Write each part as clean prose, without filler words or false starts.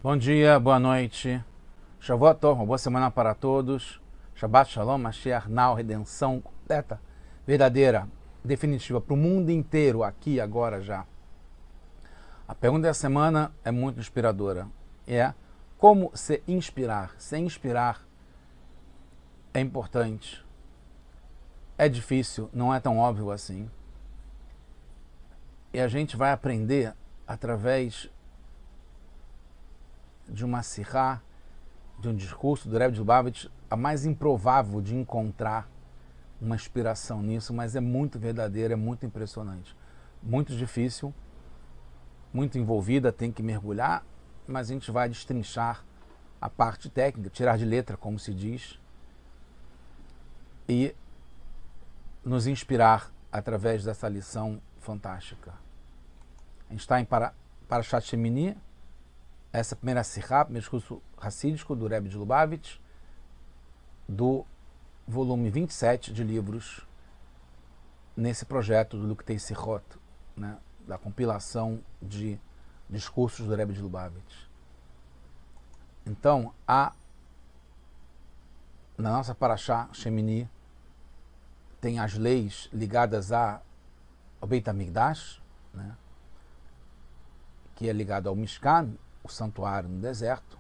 Bom dia, boa noite. Shavuot Tov, uma boa semana para todos. Shabbat Shalom, Mashiach Now, redenção completa, verdadeira, definitiva para o mundo inteiro, aqui, agora, já. A pergunta da semana é muito inspiradora. É como se inspirar. Se inspirar é importante. É difícil, não é tão óbvio assim. E a gente vai aprender através de uma sirá, de um discurso do Rebbe de Lubavitch, a mais improvável de encontrar uma inspiração nisso, mas é muito verdadeira, é muito impressionante. Muito difícil, muito envolvida, tem que mergulhar, mas a gente vai destrinchar a parte técnica, tirar de letra, como se diz, e nos inspirar através dessa lição fantástica. A gente está em Parashat Shemini, essa primeira sirá, primeiro discurso racídico do Rebbe de Lubavitch, do volume 27 de livros, nesse projeto do Liktei Sirot, né, da compilação de discursos do Rebbe de Lubavitch. Então, na nossa Parashá Shemini, tem as leis ligadas ao Beit HaMikdash, né, que é ligado ao Mishkan, o santuário no deserto,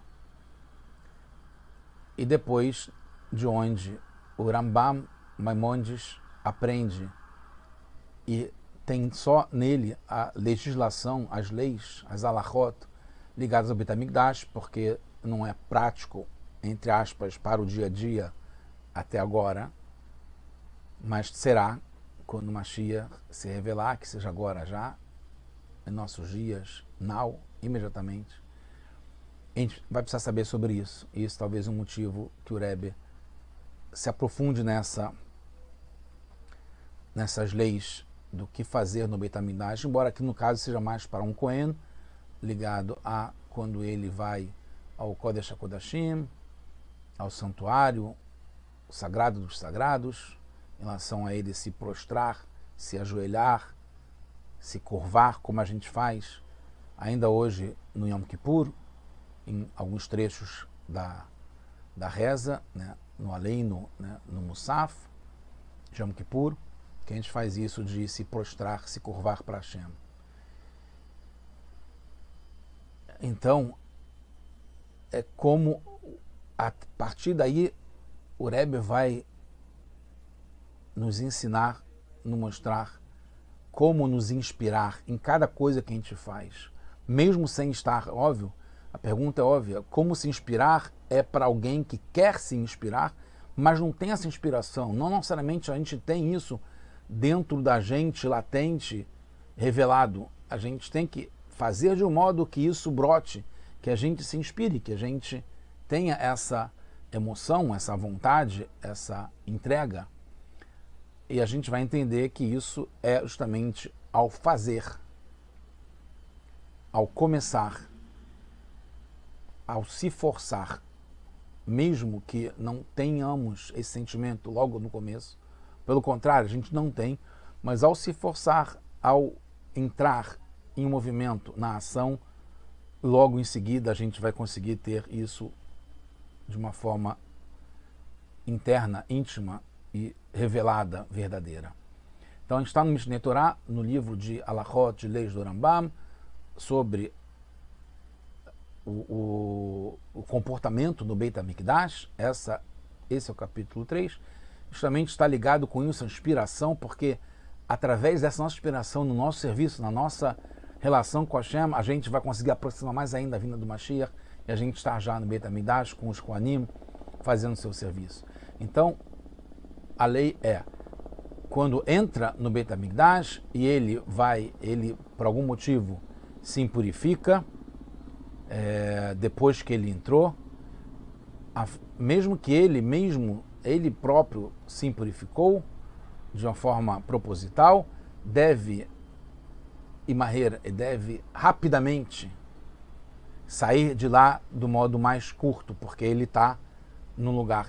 e depois de onde o Rambam Maimonides aprende e tem só nele a legislação, as leis, as halachot ligadas ao Beit HaMikdash, porque não é prático, entre aspas, para o dia a dia até agora, mas será quando o Mashiach se revelar, que seja agora já, em nossos dias, now, imediatamente. A gente vai precisar saber sobre isso. E isso talvez é um motivo que o Rebbe se aprofunde nessas leis do que fazer no Beit HaMikdash, embora aqui no caso seja mais para um Cohen, ligado a quando ele vai ao Kodesh HaKodashim, ao santuário, o sagrado dos sagrados, em relação a ele se prostrar, se ajoelhar, se curvar, como a gente faz ainda hoje no Yom Kippur, em alguns trechos da reza, né, no Aleinu, né, no Musaf, de Yom Kippur, que a gente faz isso de se prostrar, se curvar para Hashem. Então, é como, a partir daí, o Rebbe vai nos ensinar, nos mostrar como nos inspirar em cada coisa que a gente faz, mesmo sem estar óbvio. A pergunta é óbvia, como se inspirar é para alguém que quer se inspirar, mas não tem essa inspiração. Não necessariamente a gente tem isso dentro da gente, latente, revelado. A gente tem que fazer de um modo que isso brote, que a gente se inspire, que a gente tenha essa emoção, essa vontade, essa entrega. E a gente vai entender que isso é justamente ao fazer, ao começar, ao se forçar, mesmo que não tenhamos esse sentimento logo no começo, pelo contrário, a gente não tem, mas ao se forçar, ao entrar em um movimento, na ação, logo em seguida a gente vai conseguir ter isso de uma forma interna, íntima e revelada, verdadeira. Então a gente está no Mishneh Torah, no livro de Halachot, de leis do Rambam, sobre o comportamento no Beit HaMikdash. Esse é o capítulo 3, justamente está ligado com isso, a inspiração, porque através dessa nossa inspiração, no nosso serviço, na nossa relação com Hashem, a gente vai conseguir aproximar mais ainda a vinda do Mashiach, e a gente está já no Beit HaMikdash, com os Kohanim, fazendo o seu serviço. Então, a lei é, quando entra no Beit HaMikdash e ele por algum motivo se impurifica, depois que ele entrou, mesmo que ele próprio se impurificou de uma forma proposital, deve rapidamente sair de lá do modo mais curto, porque ele está num lugar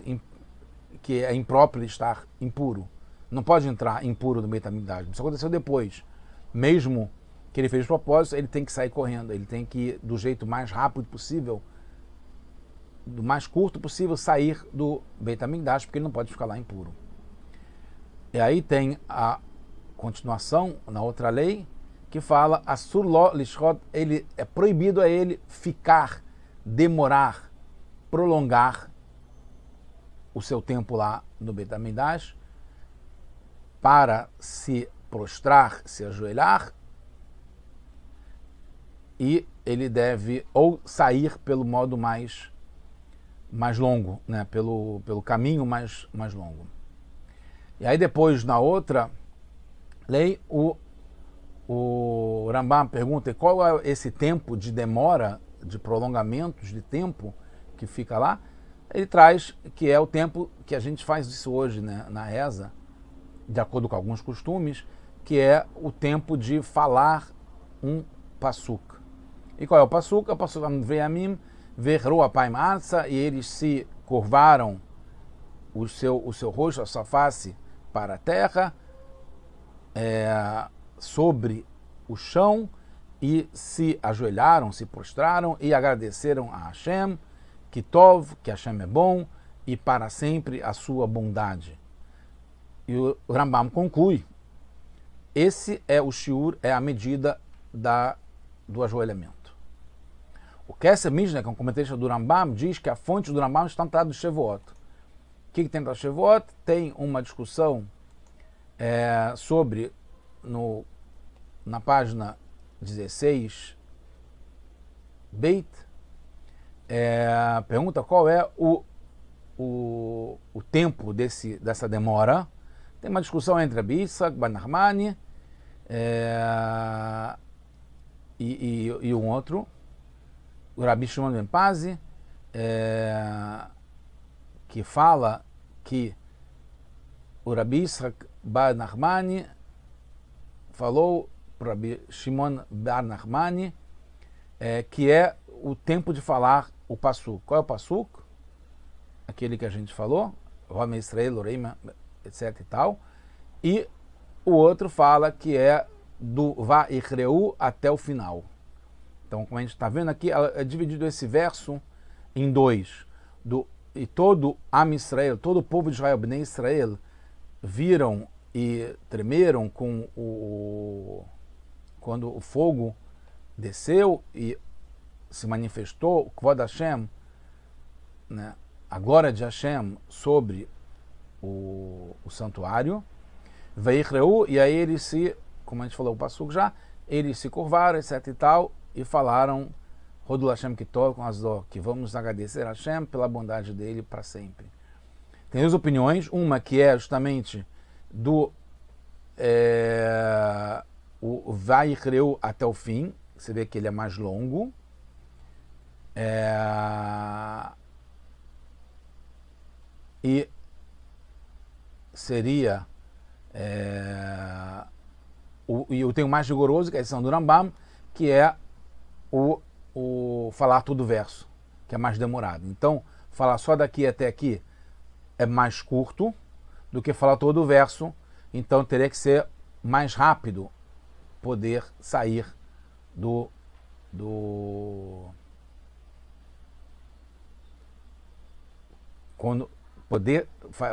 que é impróprio de estar impuro. Não pode entrar impuro no Beit HaMikdash. Isso aconteceu depois. Mesmo que ele fez de propósito, ele tem que sair correndo, ele tem que ir do jeito mais rápido possível, do mais curto possível, sair do Beit HaMikdash, porque ele não pode ficar lá impuro. E aí tem a continuação na outra lei, que fala, Asur lo lishchot, ele é proibido a ele ficar, demorar, prolongar o seu tempo lá no Beit HaMikdash para se prostrar, se ajoelhar, e ele deve ou sair pelo modo mais longo, né? pelo caminho mais longo. E aí depois, na outra lei, o Rambam pergunta qual é esse tempo de demora, de prolongamentos de tempo que fica lá. Ele traz que é o tempo que a gente faz isso hoje, né, na reza, de acordo com alguns costumes, que é o tempo de falar um pasuk. E qual é o pasuk? É o pasuk Ve'amim ve'chru apaim arza, e eles se curvaram o seu rosto, a sua face para a terra, sobre o chão, e se ajoelharam, se prostraram e agradeceram a Hashem, que Tov, que Hashem é bom, e para sempre a sua bondade. E o Rambam conclui, esse é o shiur, é a medida do ajoelhamento. O Kesef Mishnah, que é um comentarista do Rambam, diz que a fonte do Rambam está no Tratado do Shevuot. O que tem no Shevuot? Tem uma discussão sobre, na página 16, Beit, pergunta qual é o tempo dessa demora. Tem uma discussão entre Rabbi Yitzhak ben Nachmani e um outro, o Rabbi Shimon ben Pazi, que fala que o Rabbi Yitzhak ben Nachmani falou para o Rabbi Shimon ben Nachmani que é o tempo de falar o pasuk. Qual é o pasuk? Aquele que a gente falou, Rome Israel, Loreima, etc e tal. E o outro fala que é do Va'ichreu até o final. Então, como a gente está vendo aqui, é dividido esse verso em dois. E todo Am Israel, todo o povo de Israel, Bnei Israel, viram e tremeram quando o fogo desceu e se manifestou, o Kvod Hashem, né, a glória de Hashem sobre o santuário. Va'ichreu, e aí eles se, como a gente falou o passuco já, eles se curvaram, etc e tal, e falaram, Rodul Hashem Kitov, com as dó, que vamos agradecer a Hashem pela bondade dele para sempre. Tem duas opiniões, uma que é justamente o Va'ichreu até o fim, você vê que ele é mais longo, e seria e eu tenho mais rigoroso, que é a edição do Rambam, que é o falar todo o verso, que é mais demorado. Então, falar só daqui até aqui é mais curto do que falar todo o verso, então teria que ser mais rápido poder sair quando poder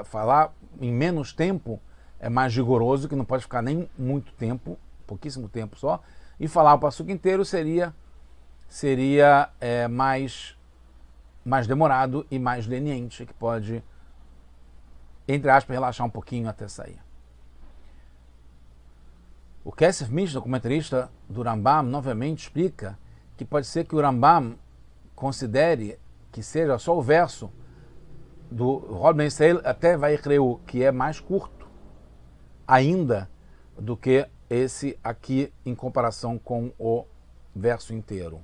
falar em menos tempo é mais rigoroso, que não pode ficar nem muito tempo, pouquíssimo tempo só, e falar o passuco inteiro seria mais demorado e mais leniente, que pode, entre aspas, relaxar um pouquinho até sair. O Kesef Mishnah, comentarista do Rambam, novamente explica que pode ser que o Rambam considere que seja só o verso do Rod Ben Israel até Va'ichreu, que é mais curto ainda do que esse aqui em comparação com o verso inteiro,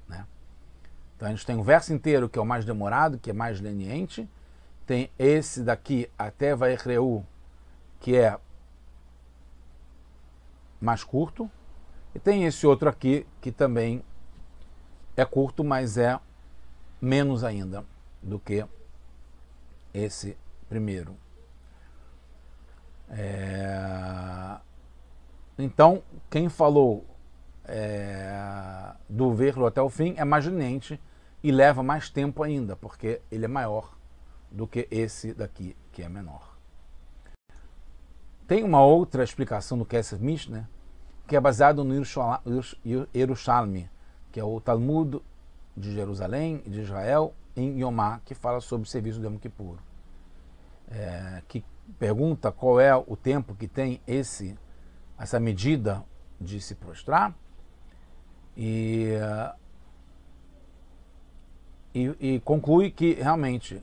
né? Então a gente tem o verso inteiro, que é o mais demorado, que é mais leniente, tem esse daqui até Va'ichreu, que é mais curto, e tem esse outro aqui que também é curto, mas é menos ainda do que esse primeiro. Então, quem falou do verlo até o fim é mais leniente e leva mais tempo ainda, porque ele é maior do que esse daqui, que é menor. Tem uma outra explicação do Kesef Mishneh, que é baseado no Yerushalmi, que é o Talmud de Jerusalém e de Israel, em Yomá, que fala sobre o serviço do Yom Kippur. Que pergunta qual é o tempo que tem essa medida de se prostrar, e conclui que realmente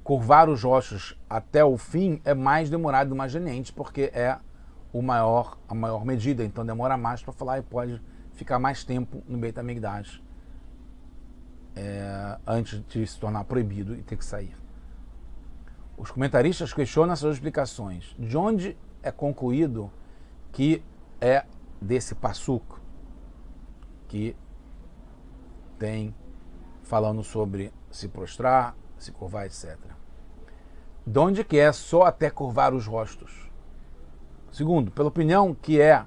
curvar os rostos até o fim é mais demorado e mais leniente, porque é a maior medida, então demora mais para falar e pode ficar mais tempo no Beit HaMikdash antes de se tornar proibido e ter que sair. Os comentaristas questionam essas explicações. De onde é concluído que é desse passuk que tem falando sobre se prostrar, se curvar, etc. De onde que é só até curvar os rostos? Segundo, pela opinião que é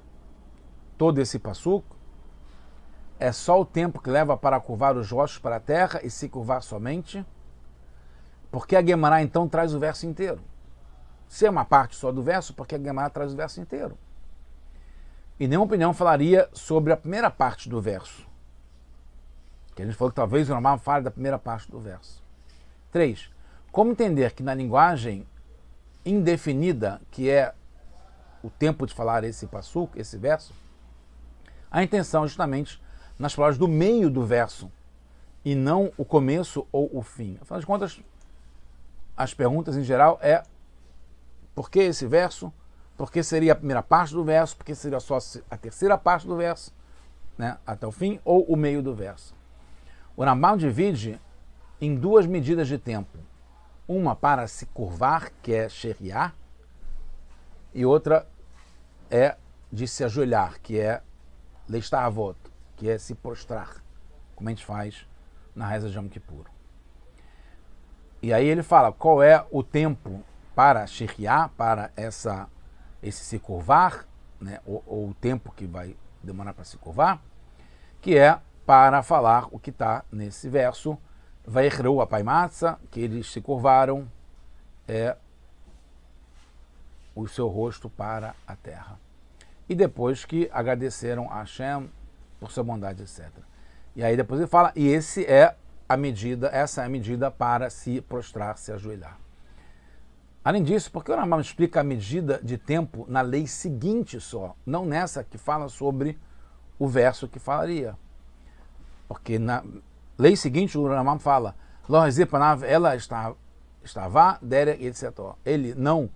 todo esse passuk, é só o tempo que leva para curvar os rostos para a terra e se curvar somente, porque a Guemará então traz o verso inteiro. Se é uma parte só do verso, porque a Guemará traz o verso inteiro. E nenhuma opinião falaria sobre a primeira parte do verso, que a gente falou que talvez o Rambam fale da primeira parte do verso. 3. Como entender que na linguagem indefinida, que é o tempo de falar esse passuk, esse verso, a intenção é justamente nas palavras do meio do verso, e não o começo ou o fim. Afinal de contas, as perguntas em geral é por que esse verso, por que seria a primeira parte do verso, por que seria só a terceira parte do verso, né, até o fim, ou o meio do verso. O Rambam divide em duas medidas de tempo. Uma para se curvar, que é sheriá, e outra é de se ajoelhar, que é lestavot, que é se prostrar, como a gente faz na reza de Yom Kippur. E aí ele fala qual é o tempo para sheriá, para esse se curvar, né, ou o tempo que vai demorar para se curvar, que é para falar o que está nesse verso, Vayechreu apaimatza, que eles se curvaram o seu rosto para a terra. E depois que agradeceram a Hashem por sua bondade, etc. E aí depois ele fala, e essa é a medida para se prostrar, se ajoelhar. Além disso, porque o Rambam explica a medida de tempo na lei seguinte só, não nessa que fala sobre o verso que falaria. Porque na lei seguinte o Rambam fala, ela estava, etc. Ele não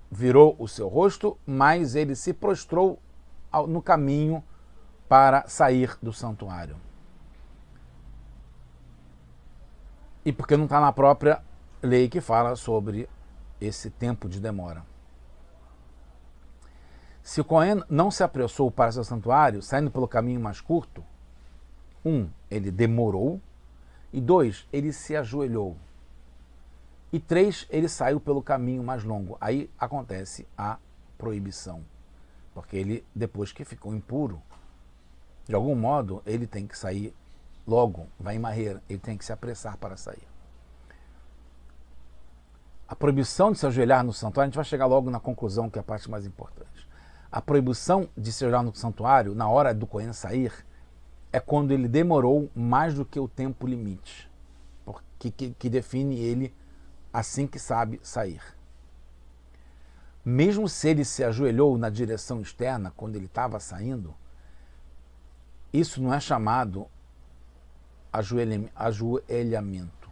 virou o seu rosto, mas ele se prostrou no caminho para sair do santuário. E porque não está na própria lei que fala sobre esse tempo de demora. Se o Cohen não se apressou para seu santuário, saindo pelo caminho mais curto, 1, ele demorou, e 2, ele se ajoelhou. E 3, ele saiu pelo caminho mais longo. Aí acontece a proibição. Porque ele, depois que ficou impuro, de algum modo, ele tem que sair logo, vai em marreira, ele tem que se apressar para sair. A proibição de se ajoelhar no santuário, a gente vai chegar logo na conclusão, que é a parte mais importante. A proibição de se ajoelhar no santuário, na hora do Cohen sair, é quando ele demorou mais do que o tempo limite, que define ele assim que sabe sair. Mesmo se ele se ajoelhou na direção externa, quando ele estava saindo, isso não é chamado ajoelhamento.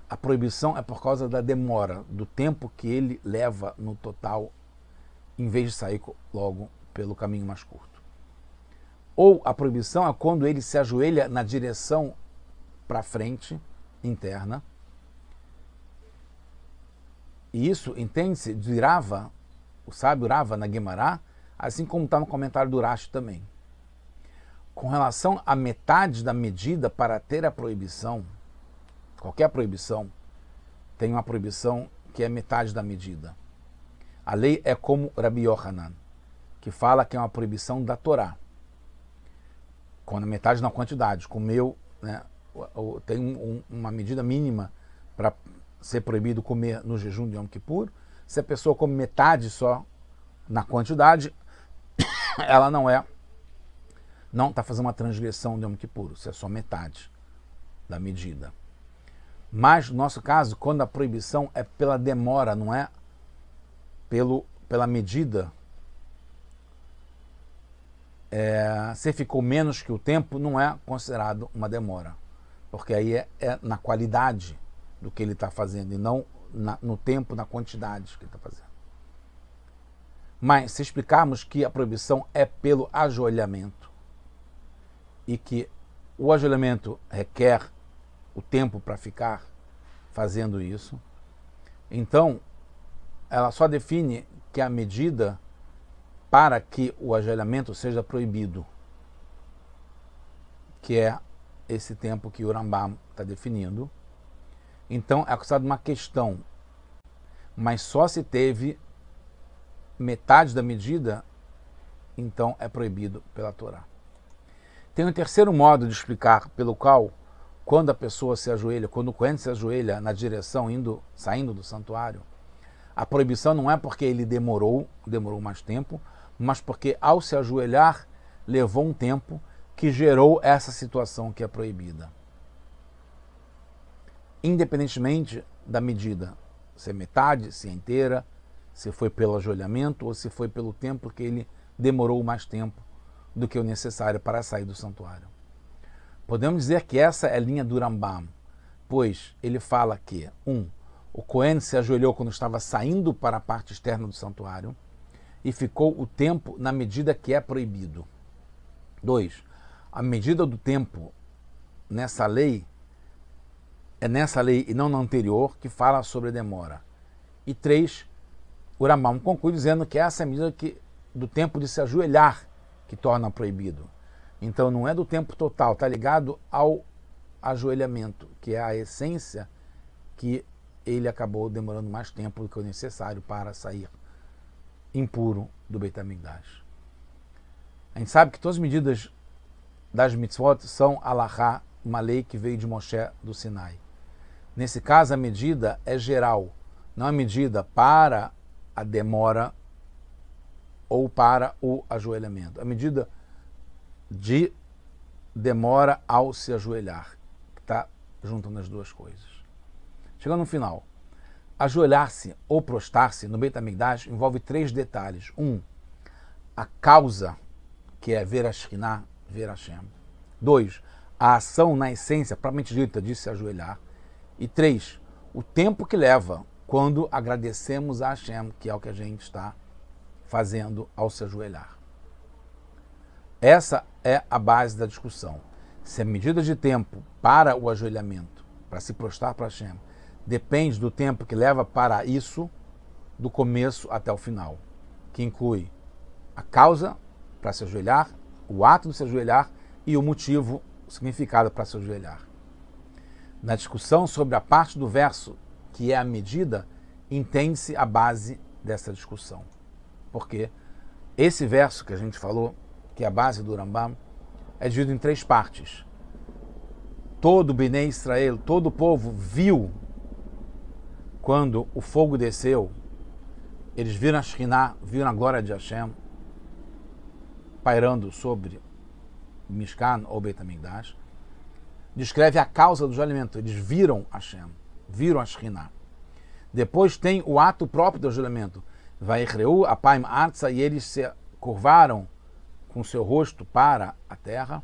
A proibição é por causa da demora, do tempo que ele leva no total, em vez de sair logo pelo caminho mais curto. Ou a proibição é quando ele se ajoelha na direção para frente, interna. E isso, entende-se, de Rava, o sábio Rava na Guemará, assim como está no comentário do Rashi também. Com relação à metade da medida para ter a proibição, qualquer proibição tem uma proibição que é metade da medida. A lei é como Rabi Yohanan, que fala que é uma proibição da Torá. Quando metade na quantidade. Comeu, né, tem uma medida mínima para ser proibido comer no jejum de Yom Kippur. Se a pessoa come metade só na quantidade, ela não está fazendo uma transgressão de Yom Kippur, se é só metade da medida. Mas, no nosso caso, quando a proibição é pela demora, não é pela medida, se ficou menos que o tempo, não é considerado uma demora, porque aí é na qualidade do que ele está fazendo e não no tempo, na quantidade que ele está fazendo. Mas se explicarmos que a proibição é pelo ajoelhamento e que o ajoelhamento requer o tempo para ficar fazendo isso, então ela só define que a medida para que o ajoelhamento seja proibido, que é esse tempo que o Rambam está definindo. Então é considerado uma questão, mas só se teve metade da medida, então é proibido pela Torá. Tem um terceiro modo de explicar pelo qual, quando a pessoa se ajoelha, quando o Cohen se ajoelha na direção saindo do santuário, a proibição não é porque ele demorou mais tempo, mas porque ao se ajoelhar levou um tempo que gerou essa situação que é proibida. Independentemente da medida, se é metade, se é inteira, se foi pelo ajoelhamento ou se foi pelo tempo que ele demorou mais tempo do que o necessário para sair do santuário. Podemos dizer que essa é a linha do Rambam, pois ele fala que, o Cohen se ajoelhou quando estava saindo para a parte externa do santuário e ficou o tempo na medida que é proibido. 2. A medida do tempo nessa lei é nessa lei e não na anterior que fala sobre demora. E 3. O Rambam conclui dizendo que essa é a medida do tempo de se ajoelhar que torna proibido. Então não é do tempo total, está ligado ao ajoelhamento, que é a essência que ele acabou demorando mais tempo do que o necessário para sair impuro do Beit HaMikdash. A gente sabe que todas as medidas das mitzvot são alahá, uma lei que veio de Moshe do Sinai. Nesse caso, a medida é geral, não é medida para a demora ou para o ajoelhamento. A medida de demora ao se ajoelhar, que está juntando as duas coisas. Chegando no final, ajoelhar-se ou prostrar-se no Beit HaMikdash envolve 3 detalhes. 1. A causa, que é ver a Shekhinah, ver Hashem. 2. A ação na essência, propriamente dita, de se ajoelhar. E 3. O tempo que leva quando agradecemos a Hashem, que é o que a gente está fazendo ao se ajoelhar. Essa é a base da discussão. Se a medida de tempo para o ajoelhamento, para se prostrar para Hashem, depende do tempo que leva para isso, do começo até o final, que inclui a causa para se ajoelhar, o ato de se ajoelhar e o motivo, o significado para se ajoelhar. Na discussão sobre a parte do verso que é a medida, entende-se a base dessa discussão. Porque esse verso que a gente falou, que é a base do Rambam, é dividido em 3 partes. Todo Bnei Israel, todo o povo viu quando o fogo desceu, eles viram a Shekhinah, viram a glória de Hashem pairando sobre o Mishkan ou Beit HaMikdash. Descreve a causa do ajoelhamento. Eles viram Hashem, viram a Shekhinah. Depois tem o ato próprio do ajoelhamento. Vaichreu apaim artsa, e eles se curvaram com seu rosto para a terra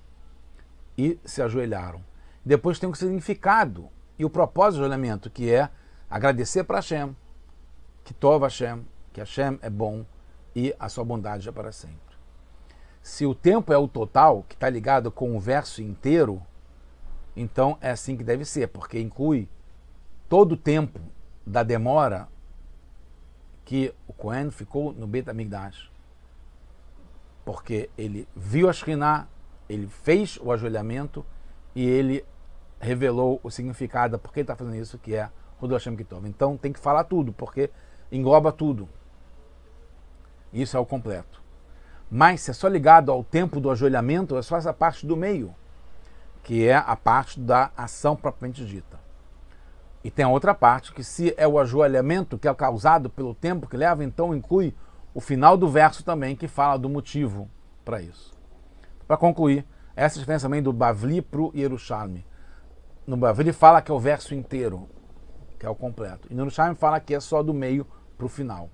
e se ajoelharam. Depois tem o significado e o propósito do ajoelhamento, que é agradecer para Hashem, que Tov Hashem, que Hashem é bom e a sua bondade é para sempre. Se o tempo é o total, que está ligado com o verso inteiro, então é assim que deve ser, porque inclui todo o tempo da demora que o Cohen ficou no Beit HaMikdash. Porque ele viu a Shekhinah, ele fez o ajoelhamento e ele revelou o significado, por que ele está fazendo isso, que é Hudu Hashem Kitov. Então tem que falar tudo, porque engloba tudo. Isso é o completo. Mas se é só ligado ao tempo do ajoelhamento, é só essa parte do meio, que é a parte da ação propriamente dita. E tem a outra parte, que se é o ajoelhamento que é causado pelo tempo que leva, então inclui o final do verso também, que fala do motivo para isso. Para concluir, essa é a diferença também do Bavli para o Yerushalmi. No Bavli fala que é o verso inteiro, que é o completo. E no Yerushalmi fala que é só do meio para o final.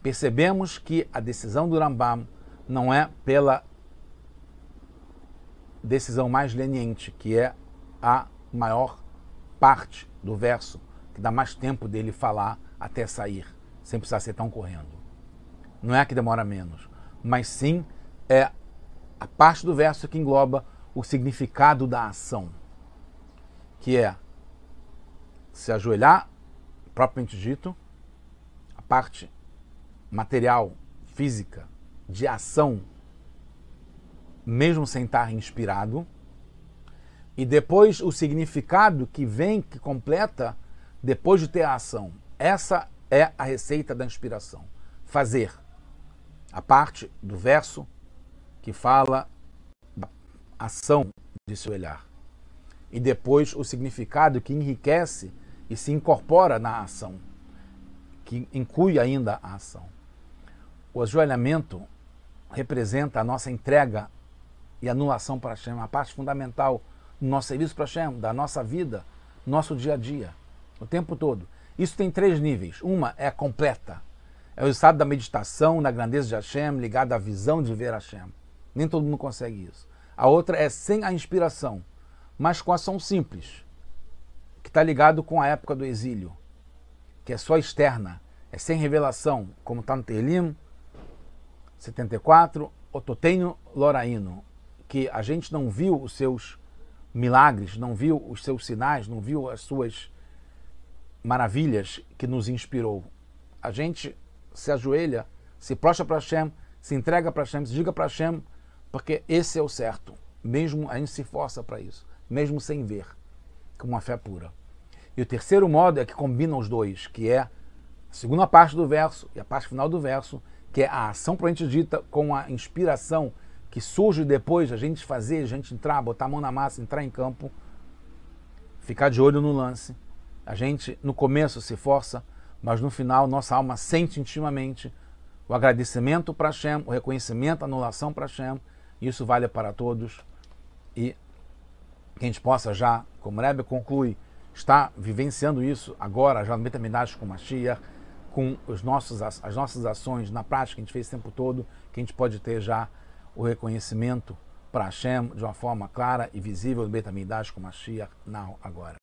Percebemos que a decisão do Rambam não é pela decisão mais leniente, que é a maior parte do verso, que dá mais tempo dele falar até sair, sem precisar ser tão correndo. Não é a que demora menos, mas sim é a parte do verso que engloba o significado da ação, que é se ajoelhar, propriamente dito, a parte material, física, de ação, mesmo sem estar inspirado, e depois o significado que vem, que completa, depois de ter a ação. Essa é a receita da inspiração. Fazer a parte do verso que fala da ação de se olhar. E depois o significado que enriquece e se incorpora na ação, que inclui ainda a ação. O ajoelhamento representa a nossa entrega e anulação para Hashem, a parte fundamental do nosso serviço para Hashem, da nossa vida, nosso dia a dia, o tempo todo. Isso tem 3 níveis. Uma é completa, é o estado da meditação na grandeza de Hashem, ligado à visão de ver Hashem. Nem todo mundo consegue isso. A outra é sem a inspiração, mas com ação simples, que está ligado com a época do exílio, que é só externa, é sem revelação, como está no Tehillim 74, Ototeinu Lorainu, que a gente não viu os seus milagres, não viu os seus sinais, não viu as suas maravilhas que nos inspirou. A gente se ajoelha, se prostra para Hashem, se entrega para Hashem, se diga para Hashem, porque esse é o certo. Mesmo a gente se força para isso, mesmo sem ver, com uma fé pura. E o terceiro modo é que combina os dois, que é a segunda parte do verso e a parte final do verso, que é a ação propriamente dita com a inspiração que surge depois a gente fazer, a gente entrar, botar a mão na massa, entrar em campo, ficar de olho no lance. A gente, no começo, se força, mas no final, nossa alma sente intimamente o agradecimento para Hashem, o reconhecimento, a anulação para Hashem. Isso vale para todos. E que a gente possa já, como o Rebbe conclui, estar vivenciando isso agora, já no Beit HaMikdash com Mashiach, com as nossas ações na prática que a gente fez o tempo todo, que a gente pode ter já o reconhecimento para Hashem de uma forma clara e visível no Beit HaMikdash com Mashiach, agora.